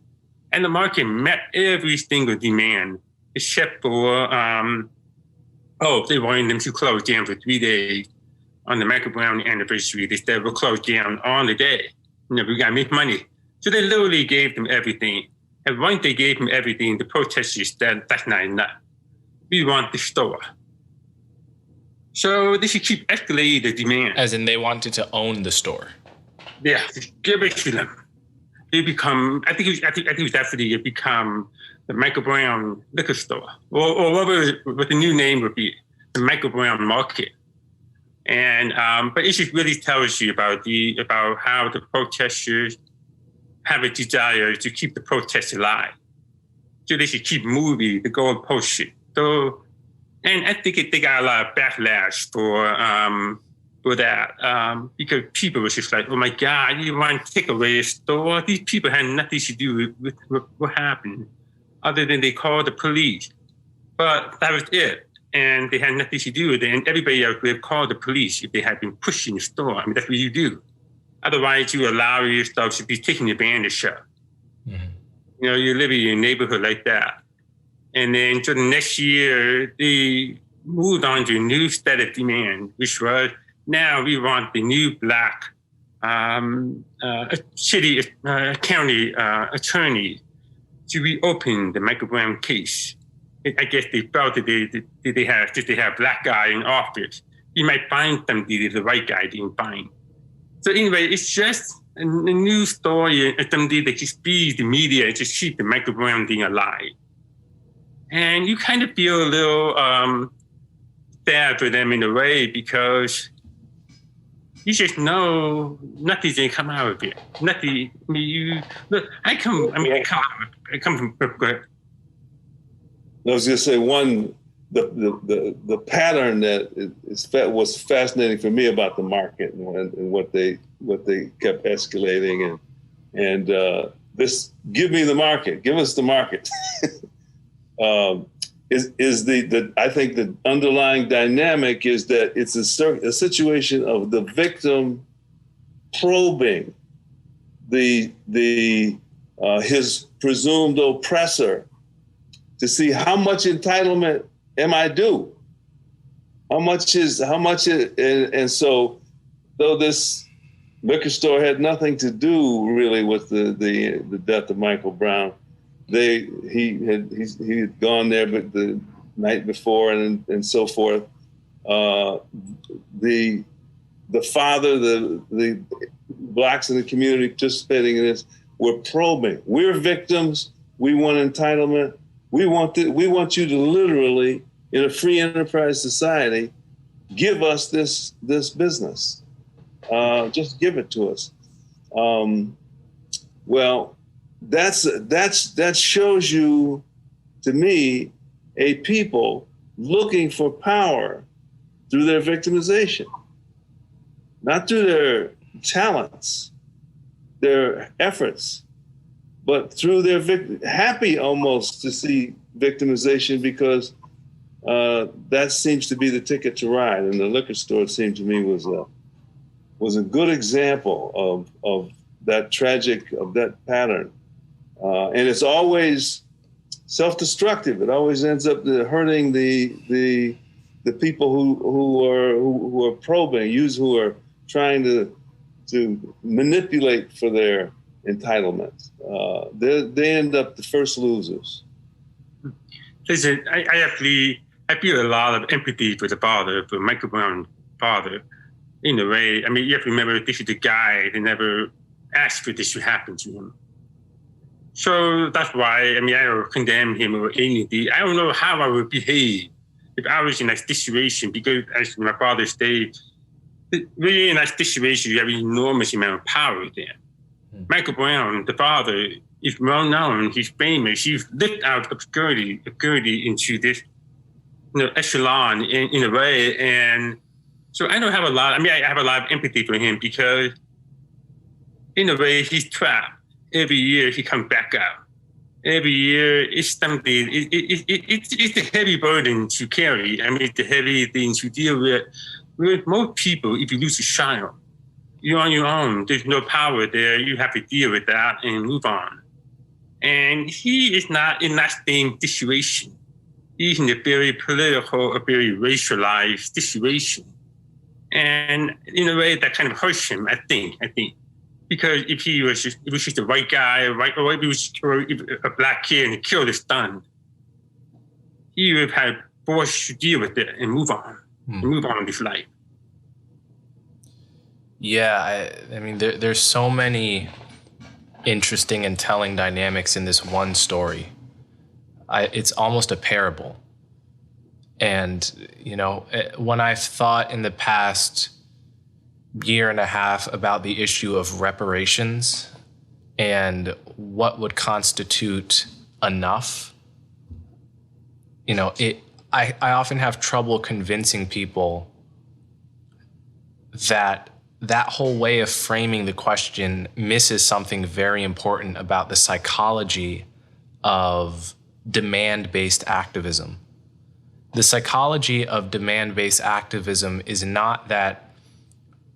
And the market met every single demand, except for, they wanted them to close down for 3 days on the Michael Brown anniversary. They said, we'll close down on the day. We got to make money. So they literally gave them everything. And once they gave them everything, the protesters said, that's not enough. We want the store. So they should keep escalating the demand.
As in they wanted to own the store.
Yeah, just give it to them. They become, I think it was actually become the Michael Brown liquor store, or what the new name would be, the Michael Brown market. And but it just really tells you about how the protesters have a desire to keep the protests alive. So they should keep moving the goalpost. So, and I think they got a lot of backlash for that, because people were just like, oh my God, you want to take away a store? These people had nothing to do with what happened, other than they called the police. But that was it. And they had nothing to do with it. And everybody else would have called the police if they had been pushing the store. I mean, that's what you do. Otherwise, you allow yourself to be taken advantage of. Mm-hmm. You live in a neighborhood like that. And then so the next year, they moved on to a new set of demand, which was, now we want the new black county attorney to reopen the Michael Brown case. I guess they felt that they have black guy in office, you might find somebody the right guy didn't find. So anyway, it's just a new story, something that just feeds the media and just keep the Michael Brown thing alive. And you kind of feel a little sad for them in a way, because you just know nothing's gonna come out of it. Nothing. I mean, I come from. Go ahead.
I was gonna say, one, the pattern that was fascinating for me about the market and what they kept escalating and this give me the market, give us the market is the I think the underlying dynamic is that it's a situation of the victim probing his presumed oppressor to see how much entitlement am I due? And so though this liquor store had nothing to do really with the death of Michael Brown, he had gone there but the night before and so forth. The father, the blacks in the community participating in this were probing. We're victims. We want entitlement. We want you to literally, in a free enterprise society, give us this business. Just give it to us. Well, that shows you, to me, a people looking for power through their victimization, not through their talents, their efforts, but through their happy almost to see victimization because that seems to be the ticket to ride. And the liquor store, it seemed to me, was a good example of that pattern. And it's always self-destructive. It always ends up hurting the people who are probing, who are trying to manipulate for their entitlement. They end up the first losers.
Listen, I feel a lot of empathy for the father, for Michael Brown's father. In a way, I mean, you have to remember this is the guy that never asked for this to happen to him. So that's why, I mean, I don't condemn him or anything. I don't know how I would behave if I was in that situation, because as my father stated, really in that situation, you have an enormous amount of power there. Michael Brown, the father, is well known, he's famous, he's lived out obscurity into this echelon in a way. And so I don't have I have a lot of empathy for him because in a way he's trapped. Every year he comes back out. Every year it's something, it's a heavy burden to carry. I mean, it's a heavy thing to deal with. With most people, if you lose a child, you're on your own. There's no power there. You have to deal with that and move on. And he is not in that same situation. He's in a very political, a very racialized situation. And in a way that kind of hurts him, I think. Because if he was just a white guy, or if he was a black kid and he killed his son, he would have had forced to deal with it and move on. And move on with his life.
Yeah, I mean, there's so many interesting and telling dynamics in this one story. It's almost a parable. And, when I've thought in the past year and a half about the issue of reparations and what would constitute enough, I often have trouble convincing people that whole way of framing the question misses something very important about the psychology of demand-based activism. The psychology of demand-based activism is not that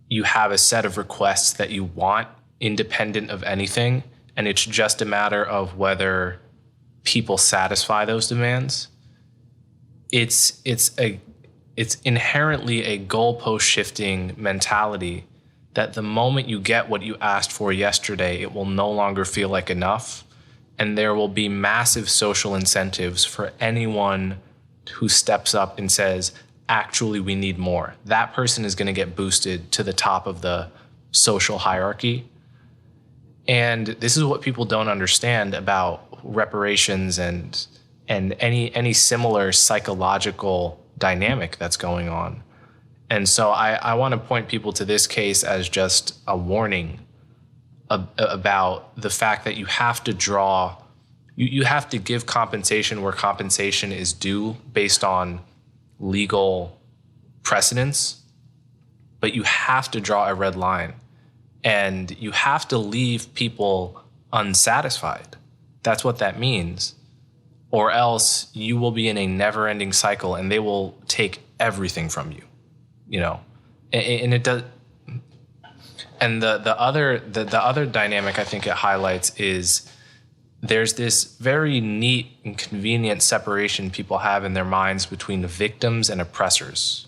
you have a set of requests that you want independent of anything, and it's just a matter of whether people satisfy those demands. It's inherently a goalpost shifting mentality that the moment you get what you asked for yesterday, it will no longer feel like enough. And there will be massive social incentives for anyone who steps up and says, actually, we need more. That person is going to get boosted to the top of the social hierarchy. And this is what people don't understand about reparations and any similar psychological dynamic that's going on. And so I want to point people to this case as just a warning about the fact that you have to draw you have to give compensation where compensation is due based on legal precedents, but you have to draw a red line, and you have to leave people unsatisfied. That's what that means. Or else you will be in a never-ending cycle, and they will take everything from you, you know. And it does. And the other dynamic I think it highlights is there's this very neat and convenient separation people have in their minds between the victims and oppressors.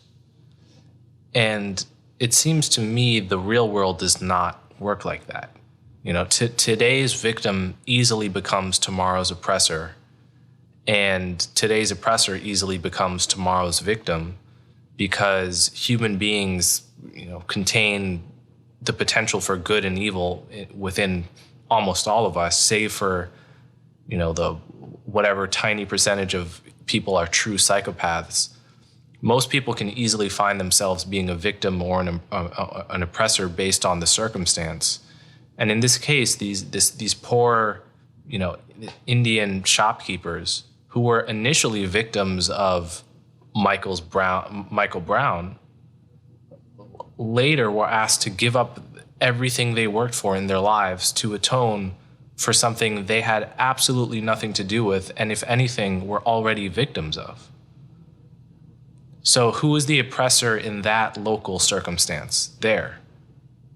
And it seems to me the real world does not work like that. You know, today's victim easily becomes tomorrow's oppressor, and today's oppressor easily becomes tomorrow's victim, because human beings, you know, contain the potential for good and evil within almost all of us, save for, you know, the whatever tiny percentage of people are true psychopaths. Most people can easily find themselves being a victim or an oppressor based on the circumstance. And in this case, these poor, you know, Indian shopkeepers who were initially victims of Michael Brown, later were asked to give up everything they worked for in their lives to atone for something they had absolutely nothing to do with, and if anything, were already victims of. So who is the oppressor in that local circumstance there,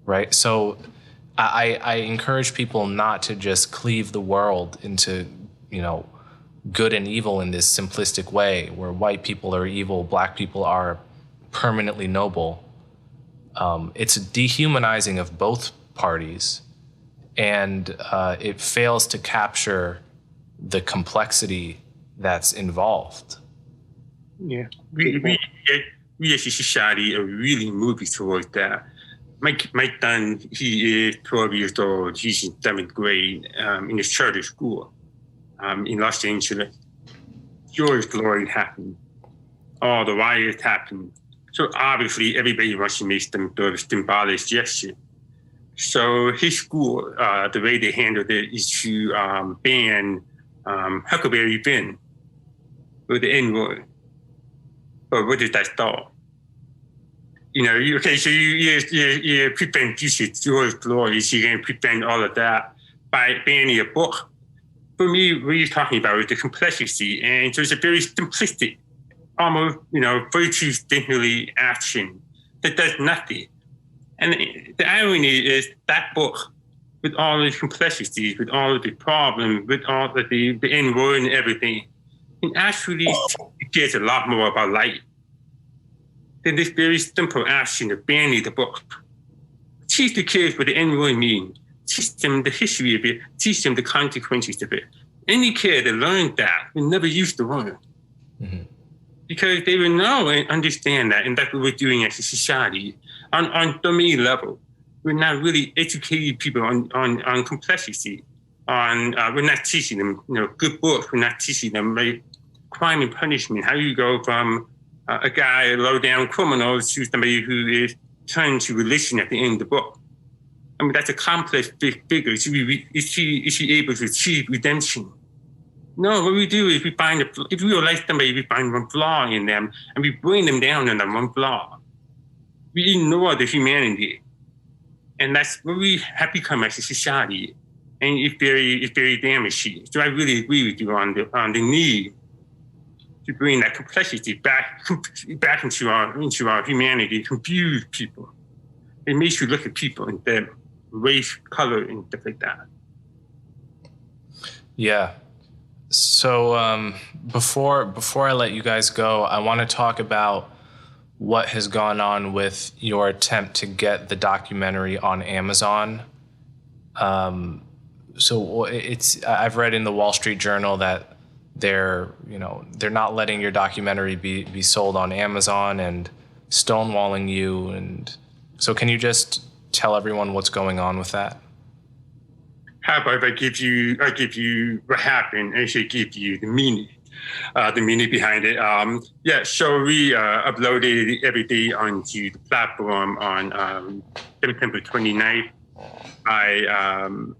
right? So I encourage people not to just cleave the world into, you know, good and evil in this simplistic way where white people are evil, black people are permanently noble. It's a dehumanizing of both parties, and it fails to capture the complexity that's involved.
Yeah, we as a society are really moving towards that. My son, he is 12 years old. He's in 7th grade in a charter school in Los Angeles. George Floyd happened. All the riots happened. So obviously, everybody wants to make some sort of symbolic gesture. So his school, the way they handled it is to ban Huckleberry Finn with the N-word. But what does that stop? You know, you prevent George Floyd, you can prevent all of that by banning a book. For me, what you're talking about is the complexity, and so it's a very simplistic, almost, you know, virtue stimulating action that does nothing. And the irony is that book, with all the complexities, with all of the problems, with all of the N-word and everything, can actually teach a lot more about life than this very simple action of banning the book. Teach the kids what the N-word means. Teach them the history of it. Teach them the consequences of it. Any kid that learned that will never use the word. Mm-hmm. Because they will know and understand that, and that's what we're doing as a society. On so many levels, we're not really educating people on complexity. We're not teaching them, you know, good books. We're not teaching them like crime and punishment. How you go from a guy, a low-down criminal, to somebody who is turned to religion at the end of the book. I mean, that's a complex big figure. Is she able to achieve redemption? No, what we do is if we like somebody, we find one flaw in them, and we bring them down on that one flaw. We ignore the humanity. And that's what we have become as a society. And it's very damaging. So I really agree with you on the need to bring that complexity back into our humanity, confuse people. It makes you look at people in their race, color, and stuff like that.
Yeah. So before I let you guys go, I want to talk about what has gone on with your attempt to get the documentary on Amazon. So I've read in the Wall Street Journal that they're not letting your documentary be sold on Amazon and stonewalling you. And so can you just tell everyone what's going on with that?
How about I give you what happened and I give you the meaning behind it. So we uploaded every day onto the platform on September 29th. by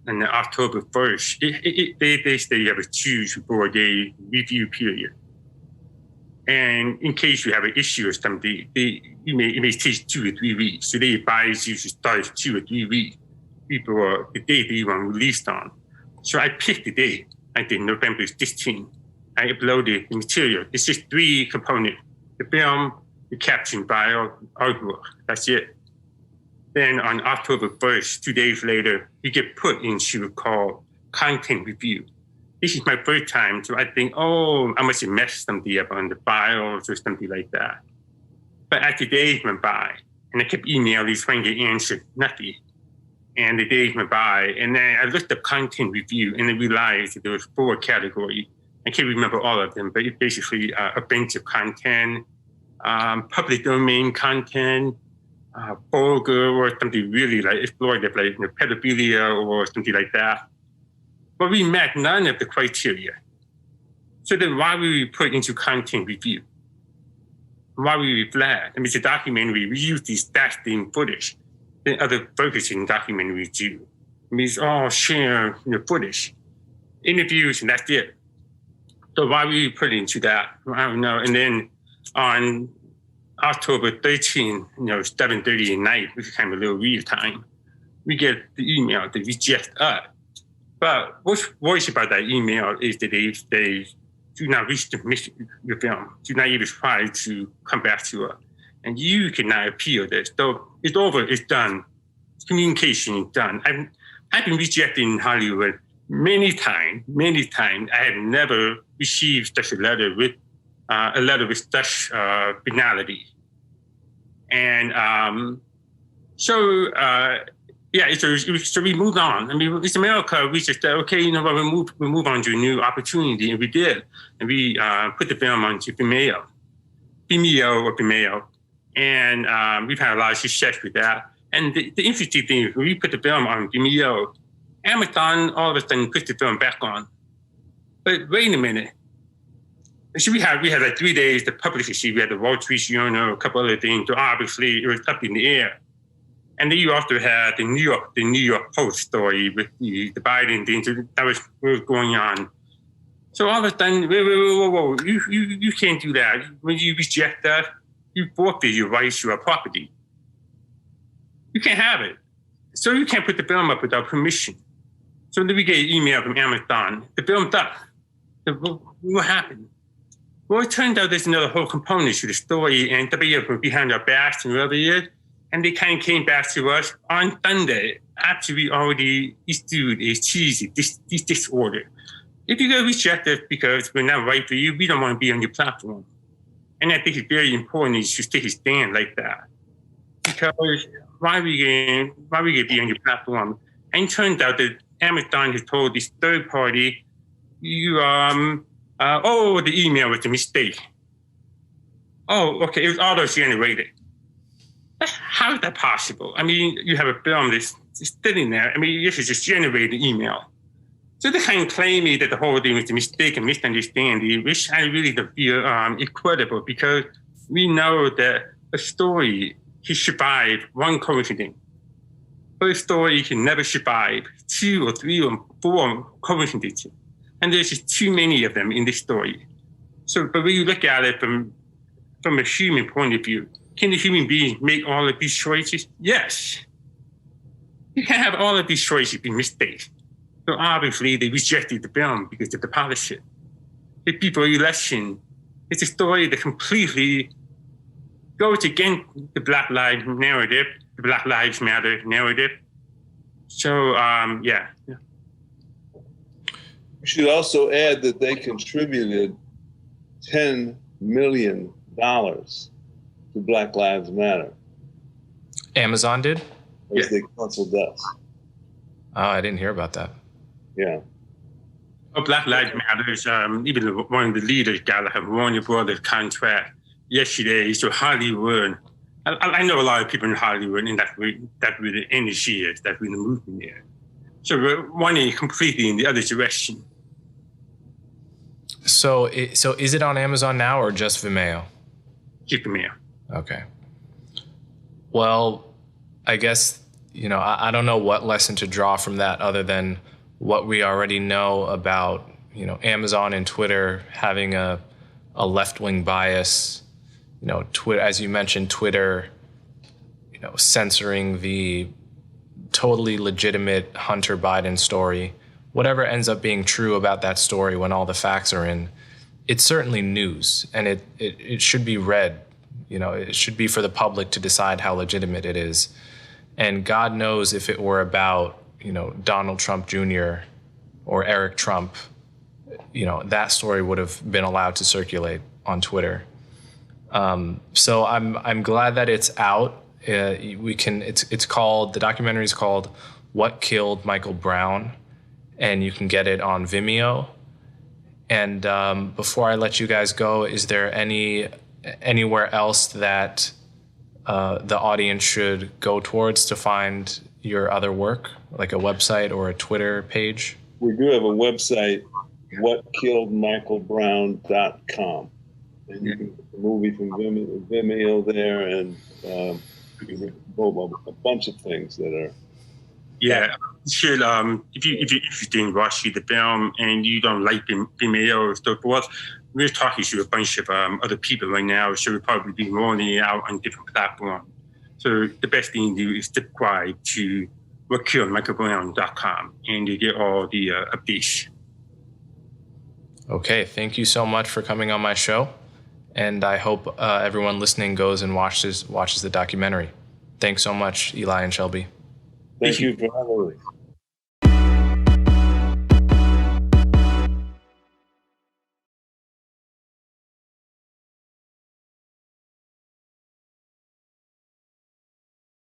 on October 1st. They say you have to choose for a review period. And in case you have an issue or something, it may take 2 or 3 weeks. So they advise you to start 2 or 3 weeks before the day that you want released on. So I picked the day. I did November 16th. I uploaded the material. It's just 3 components: the film, the caption, bio, artwork. That's it. Then on October 1st, 2 days later, we get put into called content review. This is my first time, so I think, I must have messed something up on the files or something like that. But as the days went by, and I kept emailing trying to answer nothing. And the days went by, and then I looked up content review, and I realized that there was 4 categories. I can't remember all of them, but it's basically offensive content, public domain content, vulgar or something really like exploitative, like pedophilia or something like that. But we met none of the criteria. So then why were we put into content review? Why were we flagged? I mean, it's a documentary. We use these stats footage that other Ferguson documentaries do. I mean, it's all share footage, interviews, and that's it. So why were we put into that? I don't know. And then on October 13th, 7:30 at night, which is kind of a little weird time, we get the email that reject us. But what's worse about that email is that they do not reach the mission of your film, do not even try to come back to us. And you cannot appeal this. So it's over, it's done. Communication is done. I've been rejected in Hollywood many times. I have never received such a letter with such finality. And so we moved on. I mean, it's America. We just said, okay, we move on to a new opportunity, and we did. And we put the film onto Vimeo, and we've had a lot of success with that. And the interesting thing is, when we put the film on Vimeo, Amazon all of a sudden puts the film back on. But wait a minute. So we had like 3 days to publish it. We had the Wall Street Journal, a couple other things. So obviously, it was up in the air. And then you also had the New York Post story with the Biden thing that was going on. So all of a sudden, whoa, you can't do that. When you reject that, you forfeit your rights to our property. You can't have it. So you can't put the film up without permission. So then we get an email from Amazon. The film's up. So what happened? Well, it turned out there's another whole component to the story, and they were behind our backs and whatever it is. And they kind of came back to us on Sunday after we already issued a cheesy disorder. If you go reject us because we're not right for you, we don't want to be on your platform. And I think it's very important to take a stand like that. Because why are we going to be on your platform? And it turns out that Amazon has told this third party, the email was a mistake. Oh, okay, it was auto-generated. How is that possible? I mean, you have a film that's sitting there. I mean, this is just generated email. So they kind of claim me that the whole thing was a mistake and misunderstanding, which I really don't feel equitable, because we know that a story can survive one coincidence. But a story can never survive 2 or 3 or 4 coincidences. And there's just too many of them in this story. So, but when you look at it from a human point of view, can the human being make all of these choices? Yes. You can't have all of these choices be mistakes. So obviously they rejected the film because of the politics. The people election, it's a story that completely goes against the Black Lives narrative, the Black Lives Matter narrative. So, yeah.
We should also add that they contributed $10 million to Black Lives Matter.
Amazon did?
As they canceled us.
Oh, I didn't hear about that.
Yeah.
Oh, Black Lives Matter is even one of the leaders got a Warner Brothers contract yesterday. So Hollywood, I know a lot of people in Hollywood, and that's where the energy is, that's where the movement is. So we're running completely in the other direction.
So is it on Amazon now or just Vimeo?
Just Vimeo.
Okay. Well, I guess I don't know what lesson to draw from that other than what we already know about, Amazon and Twitter having a left-wing bias, Twitter, as you mentioned, Twitter, censoring the totally legitimate Hunter Biden story. Whatever ends up being true about that story when all the facts are in, it's certainly news, and it should be read. It should be for the public to decide how legitimate it is. And God knows if it were about, Donald Trump Jr. or Eric Trump, that story would have been allowed to circulate on Twitter. So I'm glad that it's out. The documentary is called What Killed Michael Brown, and you can get it on Vimeo. And before I let you guys go, is there anywhere else that the audience should go towards to find your other work, like a website or a Twitter page?
We do have a website, whatkilledmichaelbrown.com. And you can get the movie from Vimeo there, and a bunch of things that are.
Yeah, should if you're interested in watching the film and you don't like Vimeo or so forth, we're talking to a bunch of other people right now, so we'll probably be rolling it out on different platforms. So the best thing to do is subscribe to whatkilledmichaelbrown.com, and you get all the updates.
Okay, thank you so much for coming on my show, and I hope everyone listening goes and watches the documentary. Thanks so much, Eli and Shelby.
Thank you for having me.